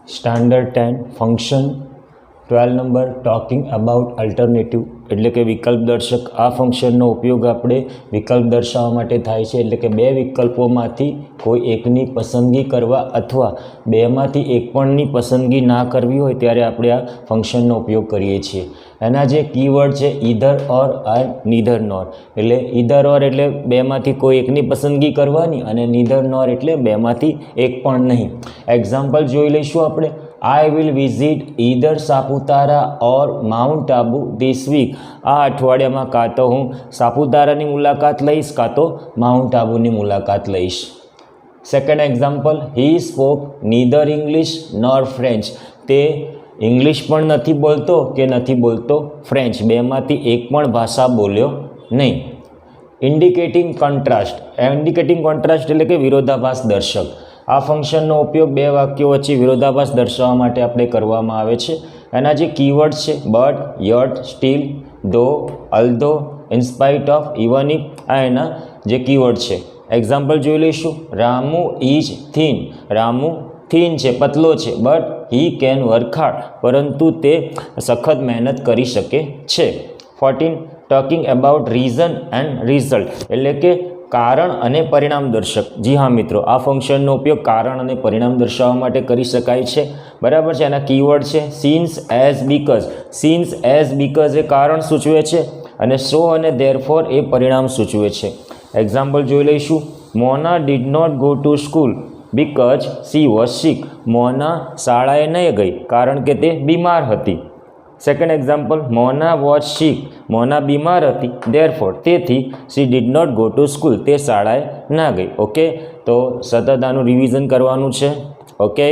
Standard 10 function 12 number talking about alternative એટલે કે વિકલ્પ દર્શક. આ ફંક્શનનો ઉપયોગ આપણે વિકલ્પ દર્શાવવા માટે થાય છે, એટલે કે બે વિકલ્પોમાંથી કોઈ એકની પસંદગી કરવા અથવા બેમાંથી એક પણની પસંદગી ના કરવી હોય ત્યારે આપણે આ ફંક્શનનો ઉપયોગ કરીએ છીએ. એના જે કીવર્ડ છે ઈધર ઓર એન્ડ નીધર નોર, એટલે ઈધર ઓર એટલે બેમાંથી કોઈ એકની પસંદગી કરવાની અને નીધર નોર એટલે બેમાંથી એક પણ નહીં. એક્ઝામ્પલ જોઈ લઈશું આપણે. I will visit either Saputara or Mount Abu this week. આ અઠવાડિયામાં કાં તો હું સાપુતારાની મુલાકાત લઈશ કાં તો માઉન્ટ આબુની મુલાકાત લઈશ. Second example, he spoke neither English nor French. તે ઇંગ્લિશ પણ નથી બોલતો કે નથી બોલતો ફ્રેન્ચ, બેમાંથી એક પણ ભાષા બોલ્યો નહીં. Indicating contrast. ઇન્ડિકેટિંગ કોન્ટ્રાસ્ટ એટલે કે વિરોધાભાસ દર્શક. આ ફંક્શનનો ઉપયોગ બે વાક્યો વચ્ચે વિરોધાભાસ દર્શાવવા માટે આપણે કરવામાં આવે છે. એના જે કીવર્ડ છે બટ, યટ, સ્ટીલ, ધો, અલ્ધો, ઇન્સ્પાઇટ ઓફ, ઇવન ઇફ, આ એના જે કીવર્ડ છે. એક્ઝામ્પલ જોઈ લઈશું. Ramu is thin. Ramu thin છે, પતલો છે, but he can work hard, પરંતુ તે સખત મહેનત કરી શકે છે. 14 talking about reason and result એટલે કે કારણ અને પરિણામ દર્શક. જી હા મિત્રો, આ ફંક્શનનો ઉપયોગ કારણ અને પરિણામ દર્શાવવા માટે કરી શકાય છે. બરાબર છે. એના કીવર્ડ છે since, as, because. Since, as, because એ કારણ સૂચવે છે અને સો અને ધેરફોર એ પરિણામ સૂચવે છે. એક્ઝામ્પલ જોઈ લઈશું. Mona did not go to school because she was sick. Mona શાળાએ નહીં ગઈ કારણ કે તે બીમાર હતી. Second example, Mona was sick. Mona બીમાર હતી, ધેરફોર તેથી she did not go to school. તે શાળાએ ના ગઈ. ઓકે, તો સતત આનું રિવિઝન કરવાનું છે. ઓકે.